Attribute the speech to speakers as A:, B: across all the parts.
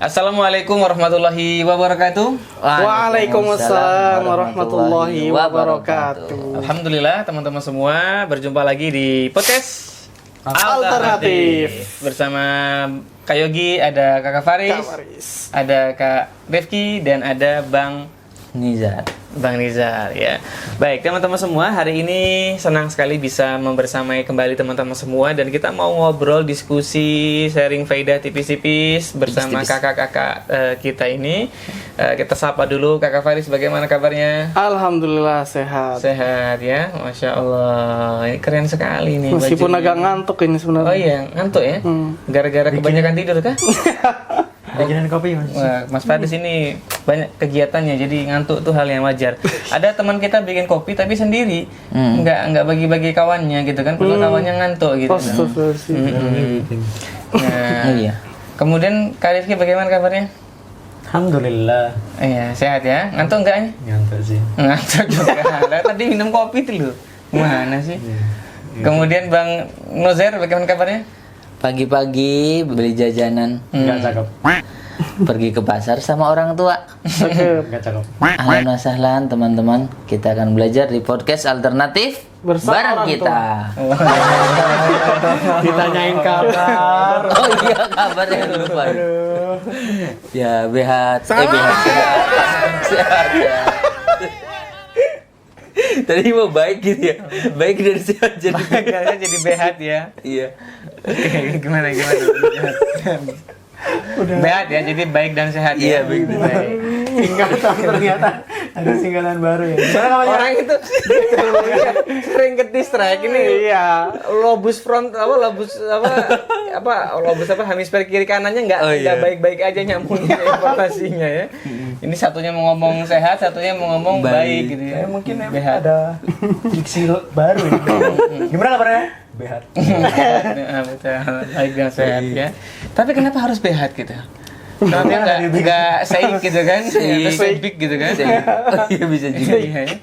A: Assalamualaikum warahmatullahi wabarakatuh.
B: Waalaikumsalam warahmatullahi wabarakatuh.
A: Alhamdulillah teman-teman semua, berjumpa lagi di podcast
B: Alternatif
A: bersama Kak Yogi, ada Kakak Faris, ada Kak Rifki, dan ada Bang
C: Nizar
A: ya. Baik teman-teman semua, hari ini senang sekali bisa membersamai kembali teman-teman semua, dan kita mau ngobrol, diskusi, sharing faedah tipis-tipis bersama kakak-kakak kita ini. Kita sapa dulu Kakak Faris, bagaimana kabarnya?
B: Alhamdulillah sehat.
A: Sehat ya, Masya Allah. Ini keren sekali nih.
B: Meskipun
A: bajunya.
B: agak ngantuk ini sebenarnya.
A: Oh iya, ngantuk ya? Gara-gara kebanyakan tidur kah?
C: bikinan kopi Mas.
A: Wah, Mas Faris ini banyak kegiatannya, jadi ngantuk tuh hal yang wajar. Ada teman kita bikin kopi tapi sendiri, nggak bagi-bagi kawannya gitu kan, kalau kawannya ngantuk gitu. Nah,
C: Iya.
A: Kemudian Kak Rizky bagaimana kabarnya?
D: Alhamdulillah.
A: Iya, sehat ya. Ngantuk enggak?
D: Ngantuk sih.
A: Ngantuk juga. Lah, tadi minum kopi tuh loh. Mana sih? Kemudian Bang Nozer bagaimana kabarnya?
C: Pagi-pagi beli jajanan,
D: Enggak cakep.
C: pergi ke pasar sama orang tua.
D: Enggak cakep.
C: Ahlan wa sahlan teman-teman, kita akan belajar di podcast alternatif
B: Bersama
C: bareng
B: orang
C: kita.
D: Ditanyain kabar.
C: Oh iya, kabarnya lupa. Ya, behat. Behat. Sehat ya. Tadi mau baik gitu ya. Baik dari sehat jadi
A: Kayaknya jadi behat ya.
C: Iya.
A: Oke, gimana? Behat ya, jadi baik dan sehat ya.
C: Iya, baik dan sehat.
D: Singkatan ternyata ada singkatan baru ya. Gimana namanya?
A: Orang itu sering ke distract ini.
B: Iya.
A: Lobus hemisfer kiri kanannya nggak baik-baik aja nyambungnya informasinya ya. Ini satunya mau ngomong sehat, satunya mau ngomong baik gitu ya.
D: Mungkin
A: Behat.
D: ada diksi baru ya. Gimana kabarnya? Behat.
A: Betul, baik dan sehat ya. Tapi kenapa harus behat gitu? Kenapa nggak seik gitu kan? Atau sebik gitu kan?
C: Oh, iya bisa juga.
A: Iya, ya.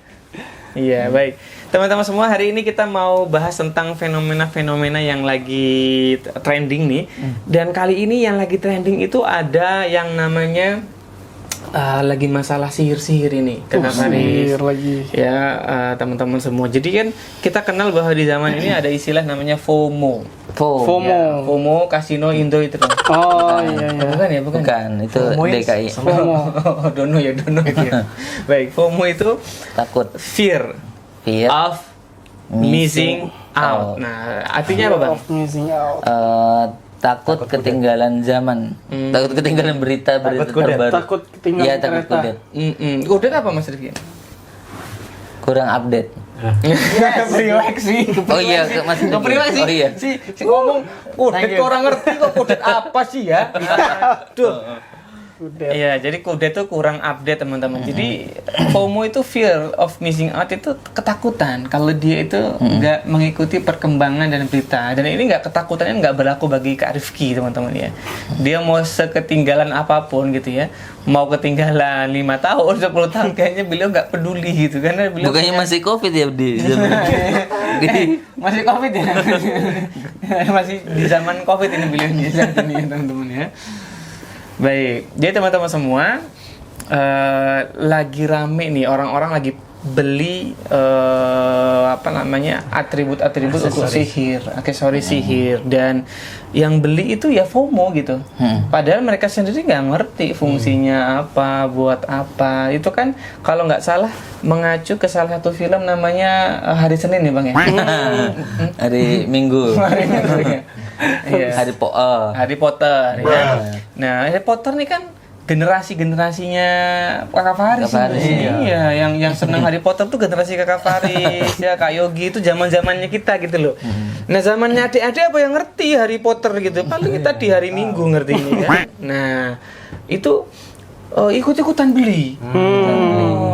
A: Iya, baik. Teman-teman semua, hari ini kita mau bahas tentang fenomena-fenomena yang lagi trending nih. Dan kali ini yang lagi trending itu ada yang namanya lagi masalah sihir-sihir ini. Kakak Faris.
B: Sihir lagi.
A: Ya, teman-teman semua. Jadi kan kita kenal bahwa di zaman ini ada istilah namanya FOMO.
B: FOMO.
A: Ya, FOMO Kasino Indo itu loh.
B: Oh iya.
A: Bukan ya, bukan.
C: Bukan, itu DKI.
B: FOMO.
A: Dono itu ya. Baik, FOMO itu
C: Takut.
A: fear of missing out. Nah, artinya apa, Bang?
B: Of missing out.
C: Takut ketinggalan zaman, takut ketinggalan berita terbaru.
B: Takut ketinggalan
C: Iya, takut
B: kereta.
C: kudet.
A: Udah apa Mas Rifki?
C: Kurang update.
A: Priwek sih.
C: Oh iya, masih
A: Priwek sih.
C: Oh iya.
A: Si ngomong kudet kok orang ngerti kok kudet apa sih ya? Duh. Iya, jadi kudet itu kurang update teman-teman. Jadi FOMO itu fear of missing out, itu ketakutan kalau dia itu nggak mengikuti perkembangan dan berita. Dan ini ketakutannya nggak berlaku bagi Kak Rifki teman-teman ya. Dia mau seketinggalan apapun gitu ya, mau ketinggalan 5 tahun, 10 tahun, kayaknya beliau nggak peduli gitu karena beliau
C: Bukannya masih COVID ya di zaman
A: masih COVID ya. Masih di zaman COVID ini beliau di saat ini ya teman-teman ya. Baik, jadi teman-teman semua, lagi rame nih, orang-orang lagi beli atribut-atribut untuk sihir, aksesoris sihir, dan yang beli itu ya FOMO gitu. Padahal mereka sendiri nggak ngerti fungsinya apa, buat apa. Itu kan kalau nggak salah mengacu ke salah satu film namanya Hari Senin ya Bang ya.
C: hari Minggu.
A: Hari Minggu ya. Iya. Harry Potter ya. Nah, Harry Potter nih kan generasinya Kakak Faris. Iya, yang senang Harry Potter tuh generasi Kakak Faris ya, Kak Yogi itu zaman-zamannya kita gitu loh. Nah, zamannya adik-adik apa yang ngerti Harry Potter gitu. Paling kita di hari Minggu ngertinya kan. Nah, itu ikut-ikutan beli.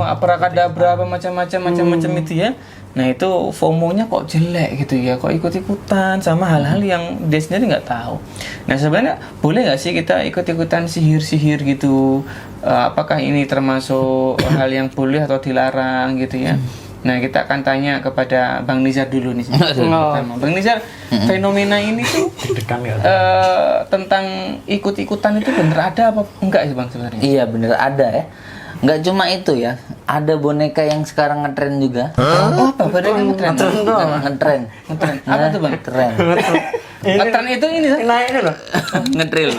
A: Aprakadabra apa macam-macam itu ya. Nah, itu FOMO-nya kok jelek gitu ya, kok ikut-ikutan sama hal-hal yang dia sendiri nggak tahu. Nah, sebenarnya boleh nggak sih kita ikut-ikutan sihir-sihir gitu? Apakah ini termasuk hal yang boleh atau dilarang gitu ya? Nah, kita akan tanya kepada Bang Nizar dulu nih. Pertama. Bang Nizar, fenomena ini tuh
D: Deg-degan ya.
A: tentang ikut-ikutan itu bener ada apa enggak sih Bang sebenarnya?
C: Iya bener ada ya. Nggak cuma itu ya, ada boneka yang sekarang ngetren juga.
A: Oh, apa boneka ngetren?
C: Ngetren.
A: Ngetren. Apa tuh Bang?
C: Ngetren.
A: Ngetren itu ini kan?
D: Naik ini loh.
C: Ngetril.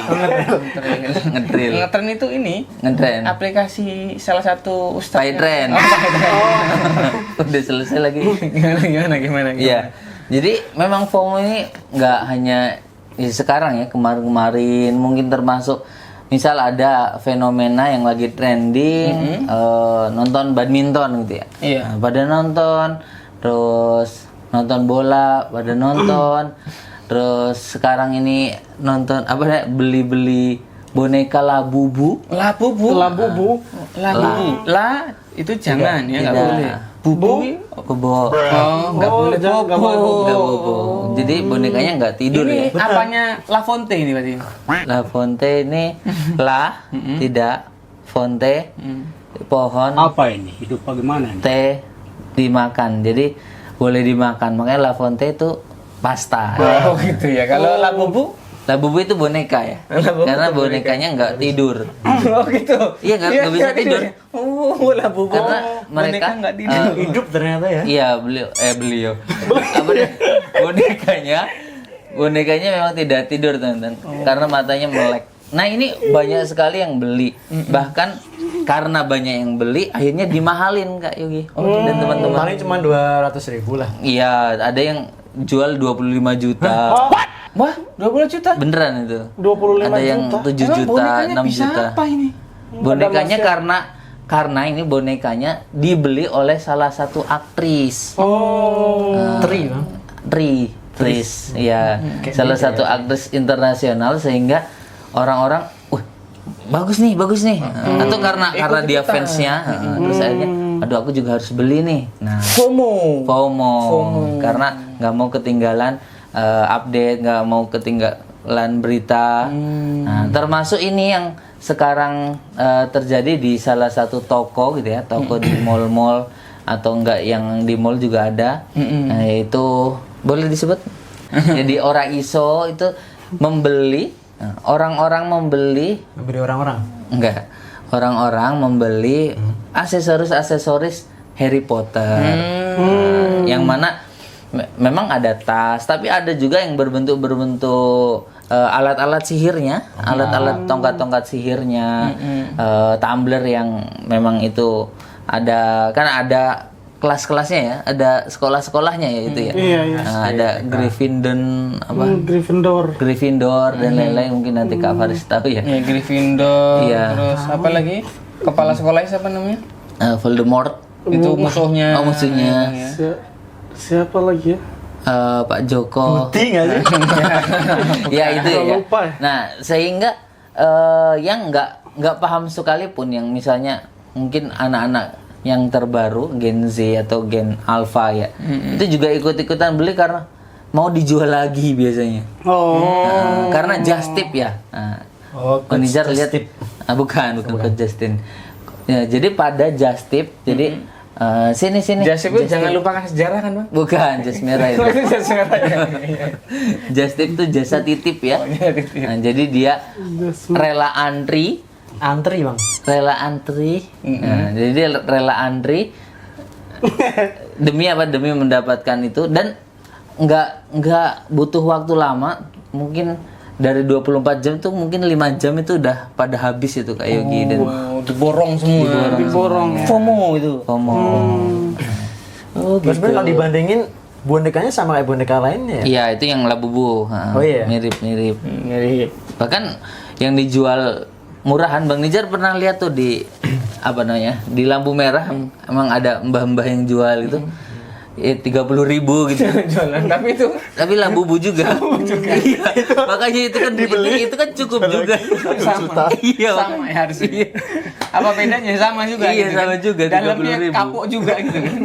C: Ngetril.
A: Ngetren itu ini
C: Ngetren.
A: aplikasi salah satu ustaz.
C: Paytren. Udah selesai lagi.
A: Gimana?
C: Iya. Jadi memang FOMO ini nggak hanya sekarang ya, kemarin-kemarin mungkin termasuk misal ada fenomena yang lagi trending, nonton badminton gitu ya.
A: Iya.
C: Nah, pada nonton, terus nonton bola, pada nonton, terus sekarang ini nonton apa ya, beli-beli boneka Labubu.
A: Labubu.
B: Labubu.
A: La itu jangan ya nggak
C: Tidak.
A: boleh. Bubu.
C: Bobo.
A: Oh, nggak boleh
B: nggak boleh
A: bobo.
C: Nggak bobo. Jadi bonekanya nggak tidur
A: Ini
C: ya.
A: apanya La Fonte ini berarti?
C: La Fonte ini la, tidak, fonte, pohon,
E: Apa ini? Hidup bagaimana ini?
C: teh, dimakan. Jadi boleh dimakan. Makanya La Fonte itu pasta.
A: Oh gitu ya. Kalau La Bubu?
C: La Bubu itu boneka ya.
A: Bubu
C: Karena
A: itu
C: bonekanya nggak tidur.
A: Oh gitu.
C: Iya, nggak bisa tidur.
A: Oh, La Bubu.
C: Karena mereka
A: nggak tidur.
D: Hidup ternyata ya.
C: Iya, beliau. Apa dia? Bonekanya memang tidak tidur, teman-teman. Karena matanya melek. Nah, ini banyak sekali yang beli. Bahkan karena banyak yang beli, akhirnya dimahalin Kak Yogi dan teman-teman.
D: Paling cuma 200.000 lah.
C: Iya, ada yang jual 25 juta.
A: Wah, 20 juta.
C: Beneran itu.
B: 25
C: Ada yang
B: juta.
C: 7
A: Emang
C: juta,
A: bonekanya
C: 6
A: bisa
C: juta.
A: apa ini?
C: Bonekanya karena ini bonekanya dibeli oleh salah satu aktris.
D: Tri bang.
C: Tris, ya, salah satu aktris internasional sehingga orang-orang, wah, bagus nih, atau karena dia fansnya, terus akhirnya, aduh aku juga harus beli nih. Nah, FOMO. Karena nggak mau ketinggalan update, nggak mau ketinggalan berita. Nah, termasuk ini yang sekarang terjadi di salah satu toko gitu ya, toko di mall-mall atau enggak yang di mall juga ada. Nah, yaitu boleh disebut. Jadi orang iso itu membeli, orang-orang membeli,
D: Memberi orang-orang.
C: enggak, orang-orang membeli aksesoris Harry Potter. Yang mana memang ada tas, tapi ada juga yang berbentuk alat-alat sihirnya, alat-alat tongkat-tongkat sihirnya, tumbler yang memang itu ada, kan ada kelas-kelasnya ya, ada sekolah-sekolahnya ya itu ya.
B: Iya.
C: Nah, ada Gryffindor dan lain-lain, mungkin nanti Kak Faris tahu ya.
A: Ya, Gryffindor.
C: Iya.
A: Terus apa lagi? Kepala sekolahnya siapa namanya?
C: Voldemort,
A: Itu musuhnya.
C: oh musuhnya,
B: Siapa lagi ya?
C: Pak Joko.
D: Putih nggak sih?
C: Ya itu ya.
B: lupa ya.
C: Nah, sehingga yang nggak paham sekalipun, yang misalnya mungkin anak-anak yang terbaru Gen Z atau Gen Alpha ya, itu juga ikut-ikutan beli karena mau dijual lagi biasanya. Nah, karena just tip ya. Nah, Nizar lihat, bukan Coach Justin. Ya, jadi pada just tip, jadi sini.
A: Just tip itu jangan lupakan sejarah kan, Bang?
C: Bukan, jas merah itu.
A: Just merah ya.
C: Just tip itu jasa titip ya. Nah, jadi dia rela antri.
D: Antri bang.
C: Rela antri. Nah, jadi dia rela antri demi apa? Demi mendapatkan itu, dan nggak butuh waktu lama. Mungkin dari 24 jam tuh mungkin 5 jam itu udah pada habis itu Kak Yogi. Dan
A: Diborong semua.
B: Diborong.
A: FOMO itu.
C: FOMO. Oh,
D: Terus sebenarnya kalau dibandingin bonekanya sama kayak boneka lainnya ya?
C: Iya, itu yang Labubu.
D: Oh, iya?
C: Mirip-mirip.
A: Ngeri.
C: Bahkan yang dijual murahan, Bang Nizar pernah lihat tuh di apa namanya, di lampu merah, emang ada mbah-mbah yang jual gitu, 30.000 gitu.
A: Jualan, tapi
C: Labubu juga. Iya. Makanya itu kan itu kan cukup juga.
A: sama.
C: Iya.
A: Sama ya harusnya. Apa bedanya? Sama juga.
C: Iya,
A: gitu
C: sama
A: kan?
C: juga,
A: Dalamnya
C: 30.000.
A: kapok juga gitu kan.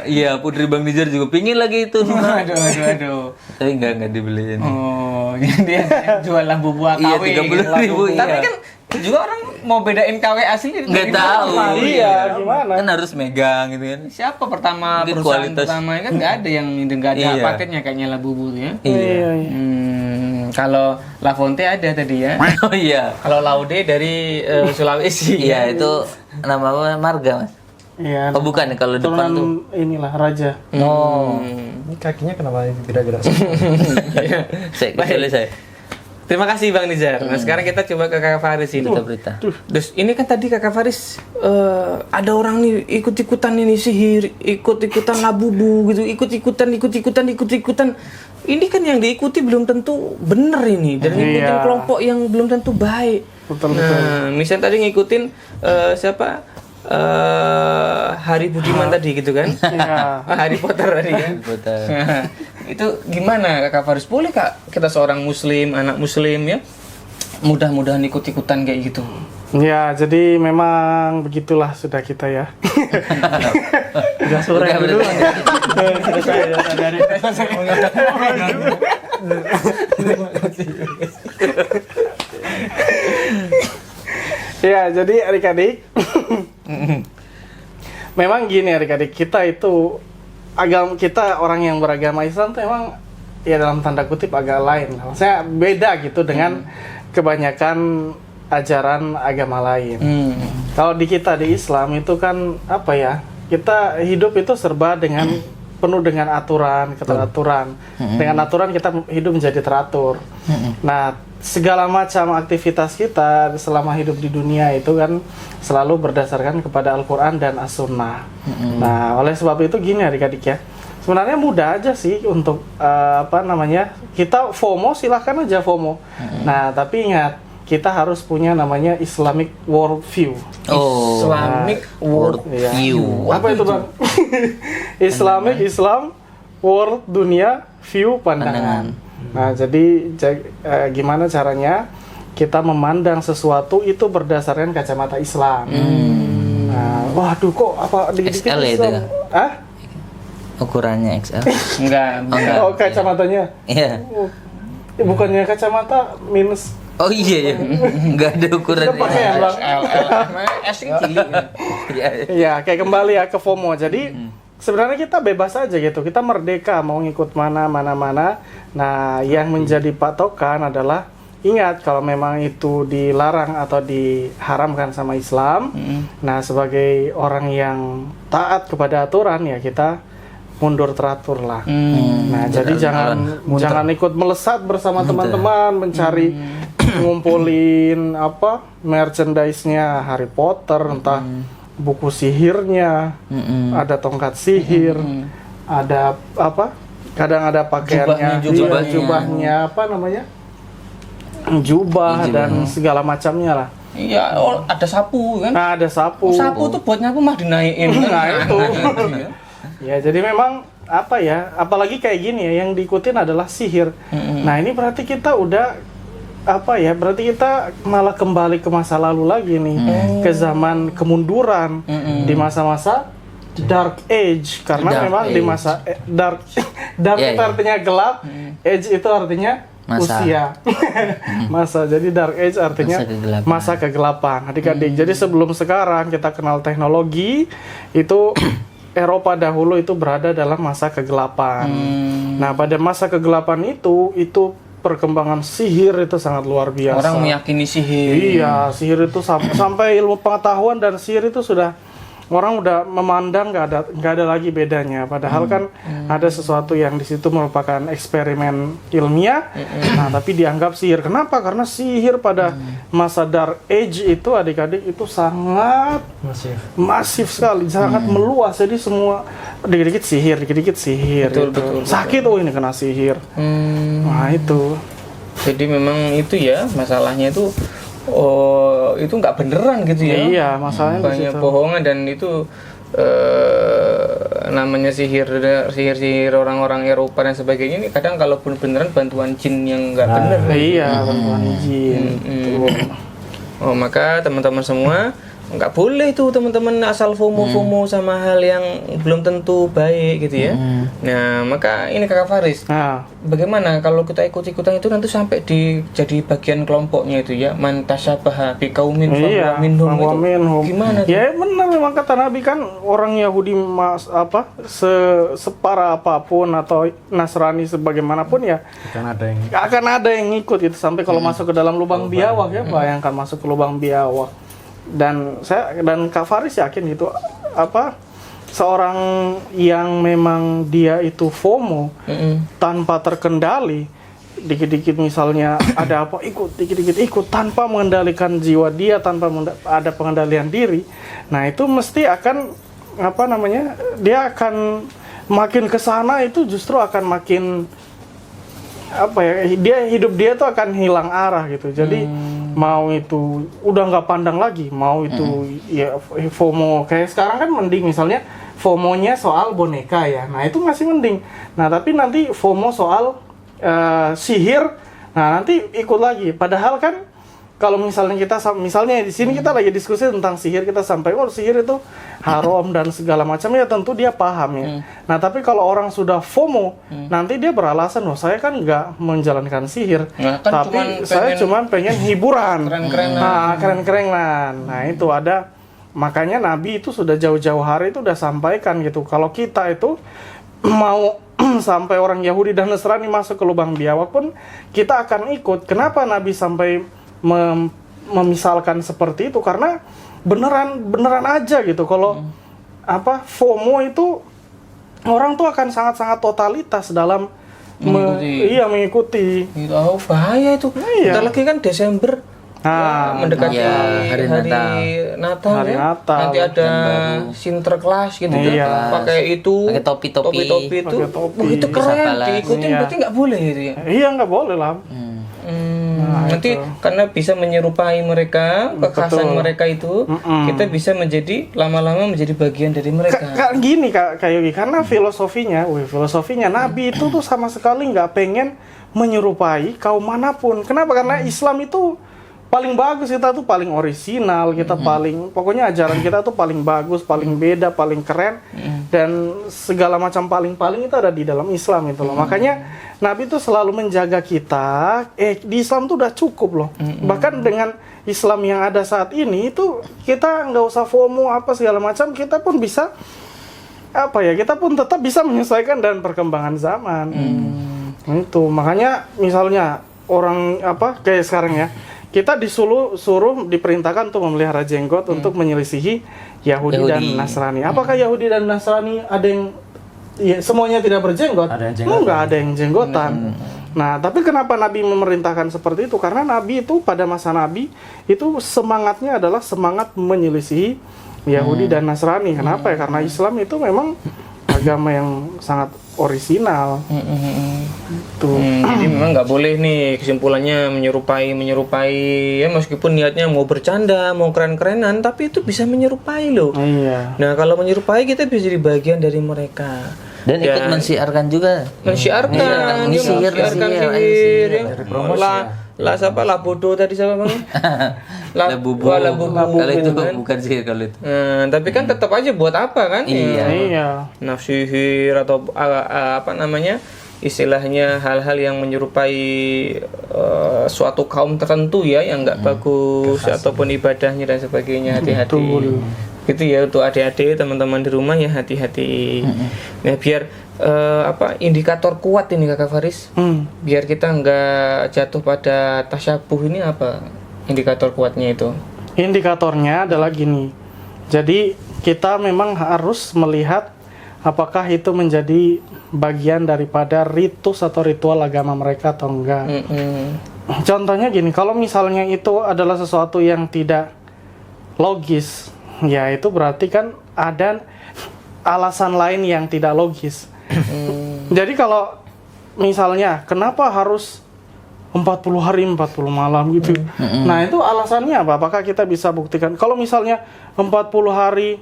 C: Iya, Putri Bang Nizar juga pingin lagi itu.
A: Aduh.
C: Tapi nggak dibeliin.
A: Oh, dia jual lampu buah
C: Iya,
A: KW.
C: 30.000,
A: Tapi
C: iya.
A: kan Juga orang mau bedain KW asli
C: Nggak tahu.
B: Iya, gimana?
C: Kan harus megang gitu kan.
A: Siapa pertama
C: Mungkin
A: perusahaan
C: kualitas.
A: pertama kan nggak ada yang nggak ada
C: Iya.
A: patentnya kayaknya Labubu ya.
B: Iya.
A: Kalau La Fonte ada tadi ya.
C: Oh iya.
A: Kalau Laude dari Sulawesi.
C: Iya, itu nama apa? Marga, Mas.
B: Iya.
C: Oh, bukan kalau depan tuh.
B: Turunan inilah raja.
C: Oh.
D: Ini kakinya kenapa gerak-gerak?
C: Saya kecuali saya.
A: Terima kasih Bang Nizar. Nah sekarang kita coba ke Kakak Faris ini.
C: Berita.
A: Terus ini kan tadi Kakak Faris ada orang nih ikut-ikutan ini sihir, ikut-ikutan Labubu gitu, ikut-ikutan. Ini kan yang diikuti belum tentu bener ini dan ngikutin
B: Iya.
A: kelompok yang belum tentu baik.
B: Betul.
A: Nah, misalnya tadi ngikutin siapa? Hari Budiman tadi gitu kan?
B: Iya.
A: Harry Potter tadi kan?
C: Betul.
A: Itu gimana Kakak Faris? Boleh Kak kita seorang muslim, anak muslim ya mudah-mudahan ikut-ikutan kayak gitu?
B: Ya, jadi memang begitulah sudah kita ya. Udah sore
C: Udah,
B: dulu.
D: Sudah saya sadari.
B: Ya, jadi adik-adik, memang gini adik-adik, kita itu kita orang yang beragama Islam tuh emang ya dalam tanda kutip agak lain. Maksudnya beda gitu dengan kebanyakan ajaran agama lain. Kalau di kita di Islam itu kan apa ya? Kita hidup itu serba dengan penuh dengan aturan, keteraturan. Dengan aturan kita hidup menjadi teratur. Nah, segala macam aktivitas kita selama hidup di dunia itu kan selalu berdasarkan kepada Al-Quran dan As-Sunnah. Nah, oleh sebab itu gini adik-adik ya, sebenarnya mudah aja sih untuk kita FOMO, silahkan aja FOMO. Nah, tapi ingat, kita harus punya namanya Islamic worldview.
C: Oh.
A: Islamic
C: Worldview.
B: Apa itu Bang? Islam world dunia view pandangan. Nah, jadi gimana caranya kita memandang sesuatu itu berdasarkan kacamata Islam. Nah, waduh kok apa dikit-dikit
C: XL itu
B: Islam?
C: ya?
B: Hah?
C: Ukurannya XL.
A: Enggak.
B: Oh, kacamatanya.
C: Iya.
B: Oh, bukannya kacamata minus.
C: Oh iya ya. Enggak ada ukuran.
B: Kita pakai yang Bang.
A: S yang cilik.
C: Iya.
B: Ya, kayak kembali ya ke FOMO. Jadi sebenarnya kita bebas aja gitu. Kita merdeka mau ngikut mana. Nah, yang menjadi patokan adalah ingat kalau memang itu dilarang atau diharamkan sama Islam. Nah, sebagai orang yang taat kepada aturan ya kita mundur teratur lah. Nah, jadi jangan ikut melesat bersama teman-teman mencari ngumpulin merchandise-nya Harry Potter, entah buku sihirnya, ada tongkat sihir, ada kadang ada pakaiannya, jubahnya apa namanya, jubah dan segala macamnya lah.
A: Iya, ada sapu kan?
B: Nah, ada sapu.
A: Sapu tuh buat nyapu mah dinaikin.
B: Nah, itu. Ya, jadi memang apalagi kayak gini ya, yang diikutin adalah sihir. Nah, ini berarti kita udah berarti kita malah kembali ke masa lalu lagi nih, ke zaman kemunduran, di masa-masa dark age, karena memang di masa dark itu artinya gelap, age itu artinya usia. Masa, jadi dark age artinya masa kegelapan. Adik-adik, jadi sebelum sekarang kita kenal teknologi, itu Eropa dahulu itu berada dalam masa kegelapan. Nah, pada masa kegelapan itu perkembangan sihir itu sangat luar biasa.
A: Orang meyakini sihir.
B: Iya, sihir itu sampai ilmu pengetahuan dan sihir itu sudah orang udah memandang nggak ada lagi bedanya. Padahal kan ada sesuatu yang di situ merupakan eksperimen ilmiah. Nah, tapi dianggap sihir. Kenapa? Karena sihir pada masa dark age itu adik-adik itu sangat masif sekali, sangat meluas. Jadi semua dikit-dikit sihir.
A: Betul.
B: Sakit ini kena sihir. Nah, itu.
A: Jadi memang itu ya masalahnya itu. Oh, itu nggak beneran gitu ya?
B: Iya, masalahnya di
A: banyak
B: situ.
A: bohongan dan itu namanya sihir orang-orang Eropa dan sebagainya ini kadang kalaupun beneran bantuan jin yang nggak bener.
B: Iya, bantuan jin.
A: Oh, maka teman-teman semua nggak boleh tuh teman-teman asal FOMO sama hal yang belum tentu baik gitu ya. Nah, maka ini Kakak Faris.
B: Nah,
A: Bagaimana kalau kita ikut-ikutan itu nanti sampai jadi bagian kelompoknya itu ya, man tasyabaha bi qaumin
B: iya,
A: fahuwa minhum itu.
B: minhum.
A: Gimana tuh?
B: Ya benar, memang kata Nabi kan orang Yahudi separah apapun atau Nasrani sebagaimanapun ya
D: Kan ada yang
B: akan ada yang ngikut gitu sampai kalau masuk ke dalam lubang biawak ya, bayangkan masuk ke lubang biawak. Dan Kak Faris yakin gitu seorang yang memang dia itu FOMO tanpa terkendali, dikit-dikit misalnya ada apa ikut, dikit-dikit ikut tanpa mengendalikan jiwa dia, tanpa ada pengendalian diri. Nah, itu mesti akan dia akan makin ke sana, itu justru akan makin hidup dia tuh akan hilang arah gitu. Jadi mau itu udah nggak pandang lagi, mau itu ya FOMO kayak sekarang kan mending misalnya FOMO-nya soal boneka ya, nah itu masih mending. Nah tapi nanti FOMO soal sihir, nah nanti ikut lagi. Padahal kan kalau misalnya di sini kita lagi diskusi tentang sihir, kita sampai sihir itu haram dan segala macamnya, tentu dia paham ya. Nah tapi kalau orang sudah FOMO, nanti dia beralasan, saya kan nggak menjalankan sihir,
A: kan
B: tapi saya cuma pengen hiburan, keren-kerenan. Nah itu ada, makanya Nabi itu sudah jauh-jauh hari itu udah sampaikan gitu, kalau kita itu mau sampai orang Yahudi dan Nasrani masuk ke lubang biawak pun kita akan ikut. Kenapa Nabi sampai memisalkan seperti itu? Karena beneran aja gitu. Kalau FOMO itu orang tuh akan sangat-sangat totalitas dalam mengikuti.
A: Oh, bahaya itu.
B: Iya.
A: Bentar lagi kan Desember. Mendekati
C: hari
A: Natal ya. Nanti ada Sinterklas gitu kan. Pakai itu,
C: pakai topi-topi
A: itu. Itu keren, diikutin berarti nggak boleh gitu ya.
B: Iya, nggak boleh lah.
A: Nanti karena bisa menyerupai mereka, kekhasan mereka itu, kita bisa lama-lama menjadi bagian dari mereka.
B: Gini Kak Yogi, karena filosofinya Nabi itu tuh sama sekali nggak pengen menyerupai kaum manapun. Kenapa? Karena Islam itu paling bagus, kita tuh paling orisinal, kita pokoknya ajaran kita tuh paling bagus, paling beda, paling keren, dan segala macam paling itu ada di dalam Islam itu loh. Makanya Nabi tuh selalu menjaga kita, di Islam tuh udah cukup loh. Bahkan dengan Islam yang ada saat ini itu kita nggak usah FOMO segala macam, kita pun bisa kita pun tetap bisa menyesuaikan dengan perkembangan zaman. Itu makanya misalnya orang kayak sekarang ya, kita suruh diperintahkan untuk memelihara jenggot untuk menyelisihi Yahudi dan Nasrani. Apakah Yahudi dan Nasrani ada yang semuanya tidak berjenggot? Enggak, ada yang jenggotan. Nah, tapi kenapa Nabi memerintahkan seperti itu? Karena Nabi itu pada masa Nabi itu semangatnya adalah semangat menyelisihi Yahudi dan Nasrani. Kenapa ya? Karena Islam itu memang agama yang sangat orisinal.
A: Jadi memang nggak boleh nih kesimpulannya menyerupai ya, meskipun niatnya mau bercanda, mau keren-kerenan, tapi itu bisa menyerupai loh.
B: Iya.
A: Nah kalau menyerupai kita bisa jadi bagian dari mereka.
C: Dan ikut mensiarkan juga.
A: Mensiarkan sihir. Lah bodoh tadi siapa bang?
C: Lah bubu. Kalau itu bukan sihir kalau itu.
A: Tapi kan tetap aja buat apa kan?
B: Iya.
A: Nafsihir atau istilahnya hal-hal yang menyerupai suatu kaum tertentu ya, yang nggak bagus ataupun ibadahnya dan sebagainya. Hati-hati. Gitu ya untuk adik-adik, teman-teman di rumah ya, hati-hati. Nah biar indikator kuat ini Kakak Faris, biar kita nggak jatuh pada tasyabuh, ini apa indikator kuatnya itu?
B: Indikatornya adalah gini, jadi kita memang harus melihat apakah itu menjadi bagian daripada ritus atau ritual agama mereka atau enggak. Contohnya gini, kalau misalnya itu adalah sesuatu yang tidak logis, ya itu berarti kan ada alasan lain yang tidak logis. Jadi kalau misalnya kenapa harus 40 hari 40 malam gitu. Nah, itu alasannya apa? Apakah kita bisa buktikan? Kalau misalnya 40 hari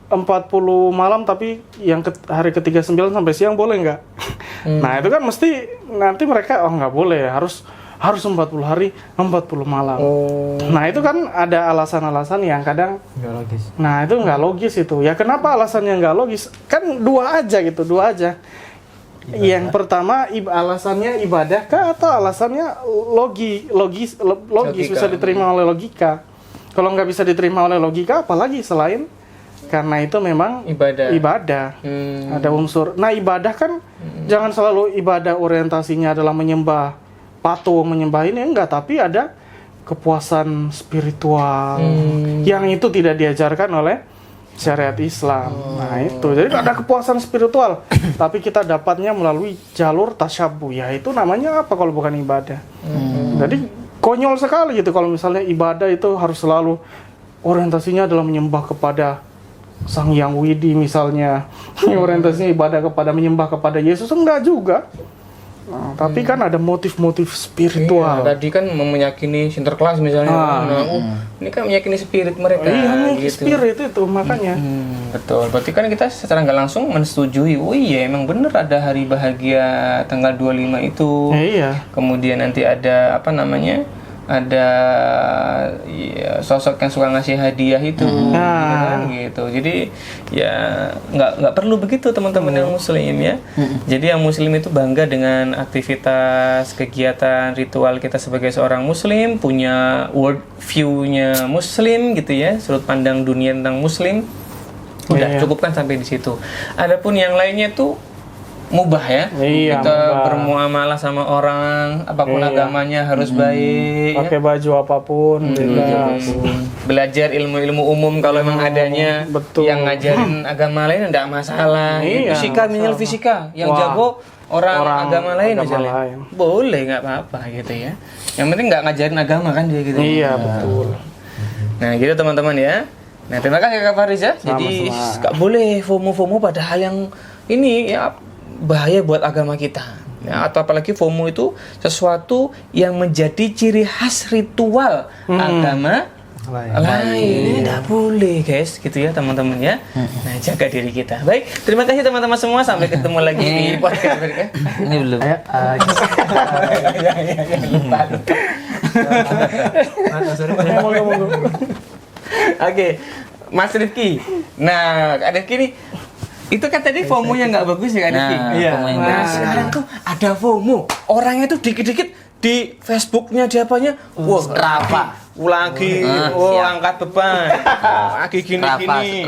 B: 40 malam tapi yang hari ke-39 sampai siang boleh nggak? Nah, itu kan mesti nanti mereka nggak boleh, harus harus 40 hari, 40 malam. Nah, itu kan ada alasan-alasan yang kadang
D: Nggak logis.
B: nah, itu nggak logis itu. Ya kenapa alasannya nggak logis? Kan dua aja. Yang pertama alasannya ibadah kah atau alasannya logis
A: Logika.
B: bisa diterima oleh logika. Kalau nggak bisa diterima oleh logika, apalagi selain karena itu memang ibadah. Ada unsur. Nah, ibadah kan jangan selalu ibadah orientasinya adalah menyembah patung, menyembah ini, enggak, tapi ada kepuasan spiritual yang itu tidak diajarkan oleh syariat Islam. Nah, itu. Jadi ada kepuasan spiritual, tapi kita dapatnya melalui jalur tasyabuh. Ya, itu namanya apa kalau bukan ibadah? Jadi konyol sekali gitu kalau misalnya ibadah itu harus selalu orientasinya adalah menyembah kepada Sang Hyang Widi misalnya. Orientasinya ibadah kepada menyembah kepada Yesus, enggak juga. Nah, tapi kan ada motif-motif spiritual.
A: Tadi kan meyakini Sinterklas misalnya. Ini kan meyakini spirit mereka.
B: Iya,
A: gitu.
B: spirit itu makanya.
A: Betul. Berarti kan kita secara nggak langsung mensetujui. Oh iya, emang bener ada hari bahagia tanggal 25 itu.
B: Iya.
A: Kemudian nanti ada apa namanya? Ada sosok yang suka ngasih hadiah itu, gitu. Jadi ya nggak perlu begitu teman-teman yang Muslim ya. Jadi yang Muslim itu bangga dengan aktivitas, kegiatan, ritual kita sebagai seorang Muslim, punya world view-nya Muslim gitu ya, sudut pandang dunia tentang Muslim. Udah cukupkan sampai di situ. Adapun yang lainnya tuh mubah ya, kita bermuamalah sama orang apapun agamanya harus baik,
B: pakai baju apapun,
A: belajar ilmu-ilmu umum kalau memang adanya.
B: Betul.
A: Yang ngajarin agama lain enggak masalah. Fisika, minil fisika, yang jago orang agama lain misalnya, boleh, nggak apa-apa gitu ya. Yang penting nggak ngajarin agama kan dia gitu.
B: Iya, betul.
A: Nah gitu teman-teman ya. Nah terima kasih Kak Faris ya. Jadi nggak boleh FOMO padahal yang ini ya bahaya buat agama kita. Ya, atau apalagi FOMO itu sesuatu yang menjadi ciri khas ritual agama lain. Tidak boleh guys, gitu ya teman-teman ya. Nah jaga diri kita. Baik, terima kasih teman-teman semua. Sampai ketemu lagi di podcast berikutnya.
C: Ini belum.
A: Oke, Mas Rifki. Nah, Kak Rifki nih, itu kan tadi FOMO-nya nggak bagus ya Kak Rifki? Nah, sekarang tuh ada FOMO. Orangnya tuh dikit-dikit di Facebook-nya, di apanya, wah,
C: Strava.
A: Lagi, angkat beban. Lagi gini-gini.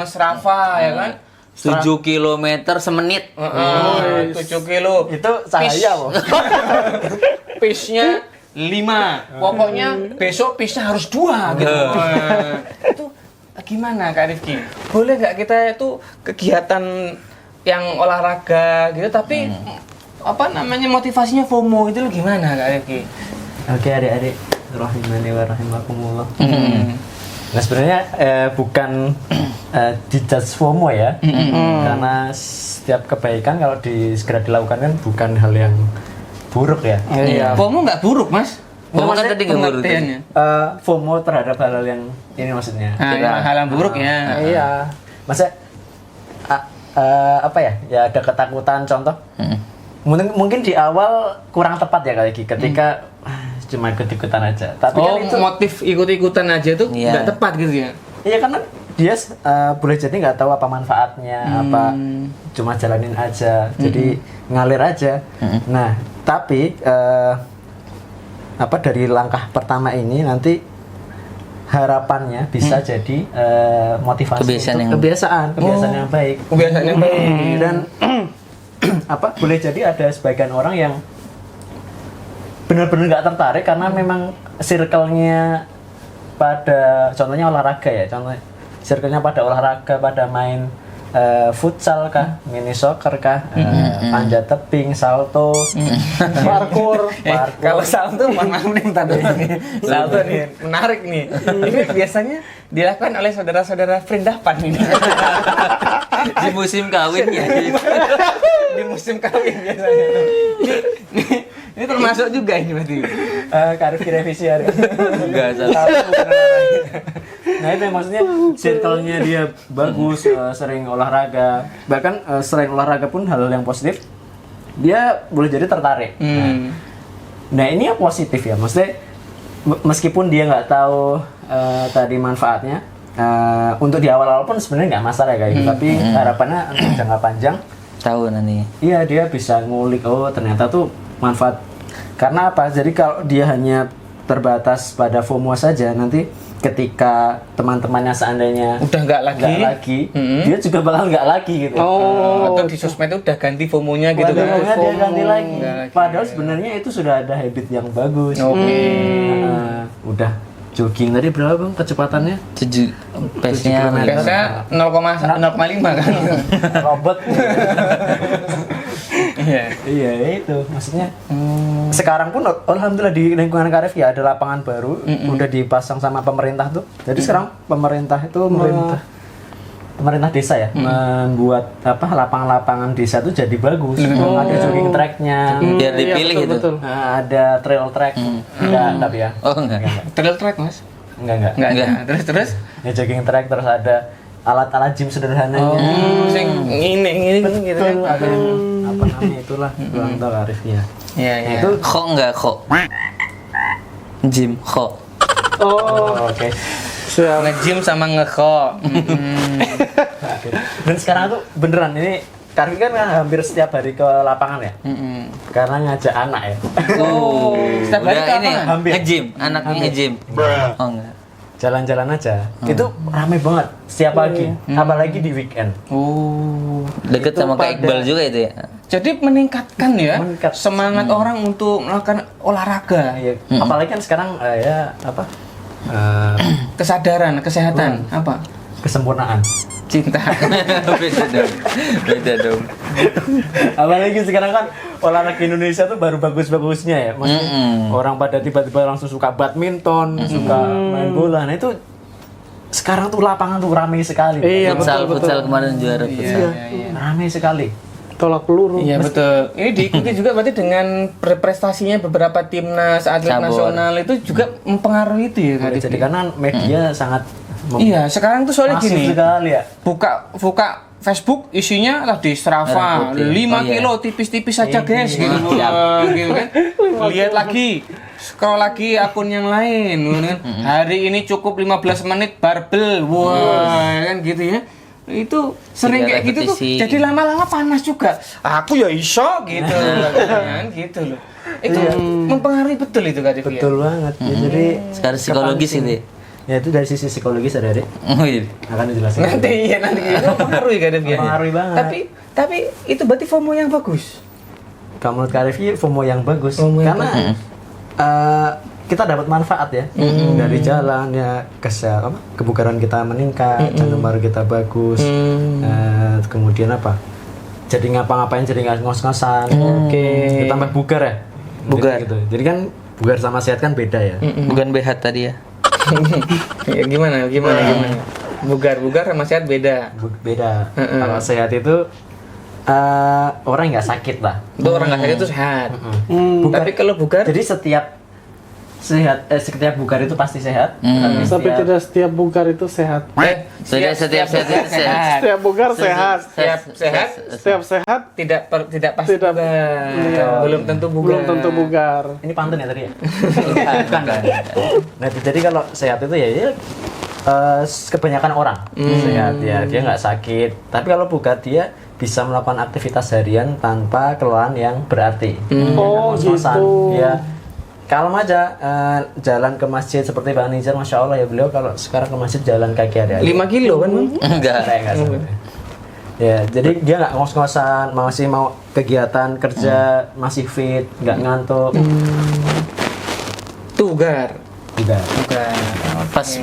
A: Strava ya kan?
C: 7 km semenit.
A: 7 kilo.
D: Itu saya loh.
A: Pace-nya 5. Pokoknya besok pace-nya harus 2 gitu. Itu gimana Kak Rifki? Boleh nggak kita itu kegiatan yang olahraga gitu tapi apa namanya motivasinya FOMO itu gimana Kak Rifki?
D: Oke adik-adik, rahimani wa rahimakumullah. Nah sebenarnya bukan dijudge FOMO ya, karena setiap kebaikan kalau segera dilakukan kan bukan hal yang buruk ya.
A: FOMO nggak buruk Mas.
C: FOMO kan tadi nggak buruk.
D: FOMO terhadap hal yang ini maksudnya.
A: Hal yang buruk ya.
D: Iya. Masa apa ya? Ya ada ketakutan contoh. Mungkin di awal kurang tepat ya kali ketika cuma ikut-ikutan aja. Tapi kan itu
A: motif ikut-ikutan aja tuh nggak tepat gitu ya.
D: Iya karena dia boleh jadi nggak tahu apa manfaatnya, apa cuma jalanin aja, jadi ngalir aja. Nah tapi dari langkah pertama ini nanti harapannya bisa jadi motivasi kebiasaan yang baik.
A: Kebiasaan yang baik.
D: Dan boleh jadi ada sebagian orang yang benar-benar nggak tertarik karena memang circle-nya pada contohnya olahraga ya, circle-nya pada olahraga, pada main futsal kah, mini soccer kah, panjat tebing, salto, parkour.
A: Kalau salto mana nih tadi? Salto nih menarik nih. Ini biasanya dilakukan oleh saudara-saudara perindapan ini.
C: Di musim kawin ya.
A: Di musim kawin biasanya. Ini termasuk juga ini berarti.
D: Karif revisi hari.
C: Enggak salah.
D: Nah itu yang maksudnya circle-nya dia bagus, sering olahraga. Bahkan selain olahraga pun hal yang positif, dia boleh jadi tertarik. Nah ini yang positif ya, maksudnya meskipun dia nggak tahu tadi manfaatnya, untuk di awal-awal pun sebenarnya nggak masalah ya kayak gitu, tapi harapannya untuk jangka panjang
C: Tahu nanti.
D: iya dia bisa ngulik, oh ternyata tuh manfaat. Karena apa? Jadi kalau dia hanya terbatas pada FOMO saja, nanti ketika teman-temannya seandainya
A: Udah nggak lagi.
D: dia juga bakal nggak lagi gitu.
A: Atau di sosmed itu udah ganti FOMO-nya gitu kan.
D: Padahal dia ganti lagi.
A: Nggak lagi.
D: Padahal sebenarnya itu sudah ada habit yang bagus.
A: Oke.
D: Udah jogging tadi berapa bang kecepatannya?
C: 7 pace-nya
A: Biasa 0,5 kan.
D: Robot.
A: Iya.
D: Iya itu maksudnya. Sekarang pun alhamdulillah di lingkungan Karif ya ada lapangan baru udah dipasang sama pemerintah tuh. Jadi sekarang pemerintah itu pemerintah desa ya membuat lapangan-lapangan desa tuh jadi bagus. Ada jogging tracknya,
C: biar dipilih gitu.
B: betul.
D: ada trail track. Enggak tapi ya.
C: Oh enggak.
A: Trail track mas?
D: Enggak.
A: Enggak. Terus?
D: Ya jogging track terus ada alat-alat gym sederhananya.
A: Sing ini gitu kan.
D: Ada apa namanya itulah kurang tahu Arifnya.
A: Iya.
D: Nah, itu
C: Kok enggak kok. Gym kok.
D: oke.
B: Siap.
A: Nge-gym sama nge-ko.
D: Dan sekarang tuh beneran ini Karvi kan hampir setiap hari ke lapangan ya. Karena ngajak anak ya.
A: Oh, setiap hari
C: Udah
A: ke
C: ini
A: lapangan?
D: Hampir.
C: nge-gym, anaknya nge-gym. Oh enggak.
D: Jalan-jalan aja. Itu rame banget setiap pagi, apalagi di weekend.
A: Oh.
C: Deket
D: Itu
C: sama Kak
D: pada-
C: Iqbal juga itu ya.
A: Jadi meningkatkan ya
D: Meningkat.
A: semangat orang untuk melakukan olahraga.
D: Ya, apalagi kan sekarang
A: Kesadaran, kesehatan, apa?
D: kesempurnaan.
A: Cinta.
C: Beda dong.
D: Apalagi sekarang kan olahraga Indonesia tuh baru bagus-bagusnya ya. Maksudnya orang pada tiba-tiba langsung suka badminton, suka main bola. Nah itu sekarang tuh lapangan tuh ramai sekali.
B: Iya,
C: Futsal
B: betul.
C: kemarin juara futsal.
D: Ramai sekali.
B: Tolak peluru.
A: Iya betul. Ini diikuti juga berarti dengan prestasinya beberapa timnas atlet
C: Cabur.
A: nasional itu juga mempengaruhi itu ya. Kak
D: Jadi
A: Rifki?
D: karena media sangat
A: Iya, sekarang tuh soalnya
D: masif
A: gini.
D: sekali ya.
A: Buka Facebook isinya tadi Strava
C: Merah putih.
A: 5
C: Oh, iya.
A: kilo tipis-tipis saja guys gitu. Gitu kan. Lihat lagi. Scroll lagi akun yang lain gitu kan. Hari ini cukup 15 menit barbel. Wah, kan gitu ya. Itu sering
C: Tiga
A: kayak gitu tuh.
C: repetisi.
A: Jadi lama-lama panas juga. Aku ya iso gitu kan gitu loh. Itu mempengaruhi betul itu Kak Devi, ya?
D: Betul banget. Ya, jadi
C: Sekarang psikologis ini.
D: ya itu dari sisi psikologis ada deh.
C: Oh iya.
D: Akan dijelaskan.
A: Nanti itu mempengaruhi Kak Devi, ya?
D: Mempengaruhi banget.
A: Tapi itu berarti FOMO yang bagus.
D: Kalau menurut Karify FOMO yang bagus
A: FOMO yang
D: karena kita dapat manfaat ya dari jalan ya kebugaran kita meningkat, jantung baru kita bagus, kemudian apa? Jadi ngapa-ngapain jadi nggak ngos-ngosan, ditambah bugar ya,
C: Bugar.
D: gitu. Jadi kan bugar sama sehat kan beda ya.
C: Bukan behat tadi ya.
A: Ya gimana? Bugar sama sehat beda.
D: Beda. Kalau sehat itu orang nggak sakit lah.
A: Itu orang nggak sakit itu sehat.
D: Bugar.
A: Tapi kalau bugar,
D: Jadi setiap bugar itu pasti sehat.
B: Tapi
D: setiap-
B: tidak setiap bugar itu sehat.
C: Setiap sehat itu sehat.
B: Setiap bugar sehat.
A: Setiap sehat
B: Setiap sehat
A: tidak pasti
B: Tidak-
A: bugar.
B: iya.
A: Belum tentu bugar.
B: belum tentu bugar.
D: Ini pantun ya tadi ya? Bukan. Nah, jadi kalau sehat itu ya kebanyakan orang sehat ya, dia nggak sakit. Tapi kalau bugar dia bisa melakukan aktivitas harian tanpa kelelahan yang berarti.
B: Oh,
D: Ngos-ngosan.
B: gitu.
D: Ya, kalem aja jalan ke masjid seperti Bang Nizar, masya Allah ya beliau kalau sekarang ke masjid jalan kaki hari-hari.
A: 5 kilo kan, Bang?
C: Enggak.
D: Saya nggak sampai. Ya, jadi dia nggak ngos-ngosan, masih mau kegiatan kerja, masih fit, nggak ngantuk.
A: Tuh bugar.
D: Udah.
A: Bugar.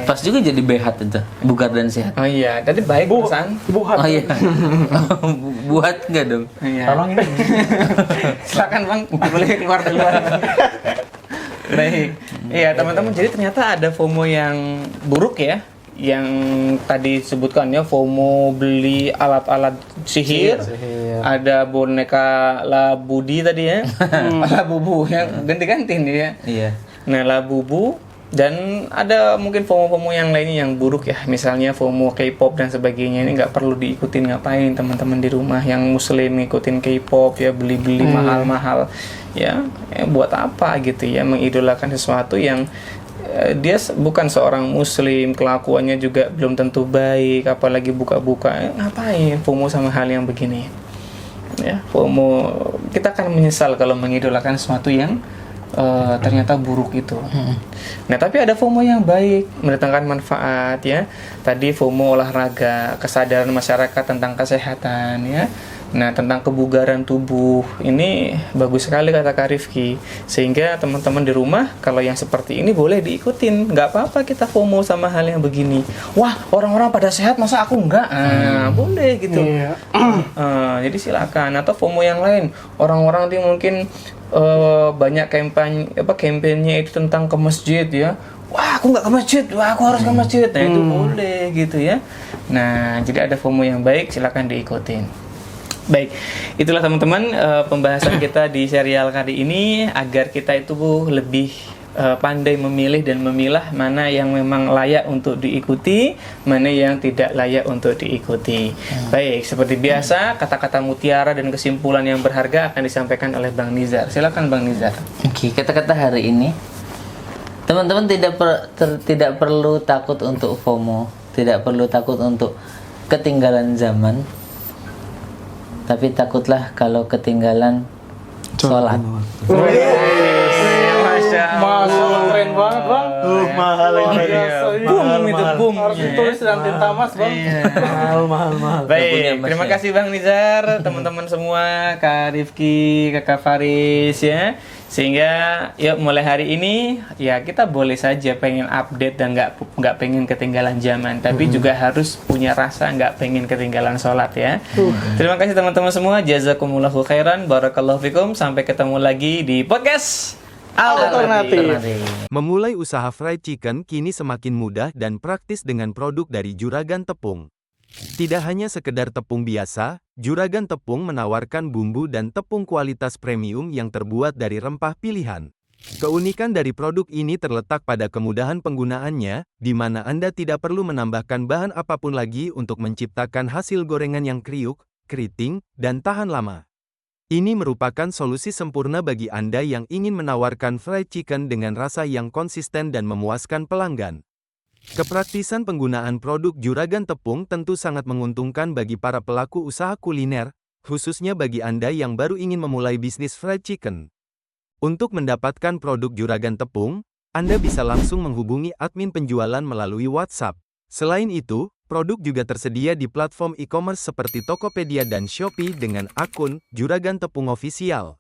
C: Pas juga jadi behat itu. Bugar dan sehat.
A: Oh iya, tadi baik pesan.
B: Buhat.
C: Oh iya. Buat enggak dong?
A: Iya.
D: Tolong ini.
A: Silakan Bang, boleh keluar duluan. Baik. Iya, teman-teman, jadi ternyata ada FOMO yang buruk ya. Yang tadi sebutkan ya, FOMO beli alat-alat sihir. Ada boneka Labubu tadi ya. Labubu yang ganti-ganti nih ya.
C: Iya.
A: Nah, Labubu Dan ada mungkin FOMO-FOMO yang lainnya yang buruk ya, misalnya FOMO K-pop dan sebagainya. Ini nggak perlu diikutin, ngapain teman-teman di rumah yang muslim ngikutin K-pop ya, beli-beli mahal-mahal ya, buat apa gitu ya, mengidolakan sesuatu yang dia bukan seorang muslim, kelakuannya juga belum tentu baik, apalagi buka-buka, ngapain FOMO sama hal yang begini ya. FOMO, kita akan menyesal kalau mengidolakan sesuatu yang ternyata buruk itu. Nah, tapi ada FOMO yang baik, mendatangkan manfaat ya. Tadi FOMO olahraga, kesadaran masyarakat tentang kesehatan ya. Nah, tentang kebugaran tubuh. Ini bagus sekali kata Kak Rifki. Sehingga teman-teman di rumah kalau yang seperti ini boleh diikutin. Nggak apa-apa kita FOMO sama hal yang begini. Wah, orang-orang pada sehat masa aku enggak? Boleh gitu. Jadi silakan. Atau FOMO yang lain. Orang-orang yang mungkin banyak kampanye itu tentang ke masjid ya. Wah, aku nggak ke masjid, wah aku harus ke masjid. Nah, itu boleh gitu ya. Nah, jadi ada FOMO yang baik, silakan diikutin. Baik, itulah teman-teman pembahasan kita di serial kali ini, agar kita itu lebih pandai memilih dan memilah mana yang memang layak untuk diikuti, mana yang tidak layak untuk diikuti. Baik, seperti biasa kata-kata mutiara dan kesimpulan yang berharga akan disampaikan oleh Bang Nizar. Silakan Bang Nizar.
C: Oke, kata-kata hari ini, teman-teman tidak perlu takut untuk FOMO, tidak perlu takut untuk ketinggalan zaman, tapi takutlah kalau ketinggalan sholat.
B: Masya, keren banget Bang.
D: Mahal ini.
A: Boom itu boom.
B: Harus ditulis dengan tinta emas Bang.
D: Mahal.
A: Baik, terima kasih Bang Nizar, teman-teman semua, Kak Rifki, Kakak Faris ya. Sehingga yuk mulai hari ini ya kita boleh saja pengen update dan nggak pengen ketinggalan zaman, tapi juga harus punya rasa nggak pengen ketinggalan sholat ya. Terima kasih teman-teman semua, jazakumullahu khairan, barakallahu fikum, sampai ketemu lagi di podcast
B: Alternatif.
F: Memulai usaha fried chicken kini semakin mudah dan praktis dengan produk dari Juragan Tepung. Tidak hanya sekedar tepung biasa, Juragan Tepung menawarkan bumbu dan tepung kualitas premium yang terbuat dari rempah pilihan. Keunikan dari produk ini terletak pada kemudahan penggunaannya, di mana Anda tidak perlu menambahkan bahan apapun lagi untuk menciptakan hasil gorengan yang kriuk, keriting, dan tahan lama. Ini merupakan solusi sempurna bagi Anda yang ingin menawarkan fried chicken dengan rasa yang konsisten dan memuaskan pelanggan. Kepraktisan penggunaan produk Juragan Tepung tentu sangat menguntungkan bagi para pelaku usaha kuliner, khususnya bagi Anda yang baru ingin memulai bisnis fried chicken. Untuk mendapatkan produk Juragan Tepung, Anda bisa langsung menghubungi admin penjualan melalui WhatsApp. Selain itu, produk juga tersedia di platform e-commerce seperti Tokopedia dan Shopee dengan akun Juragan Tepung Official.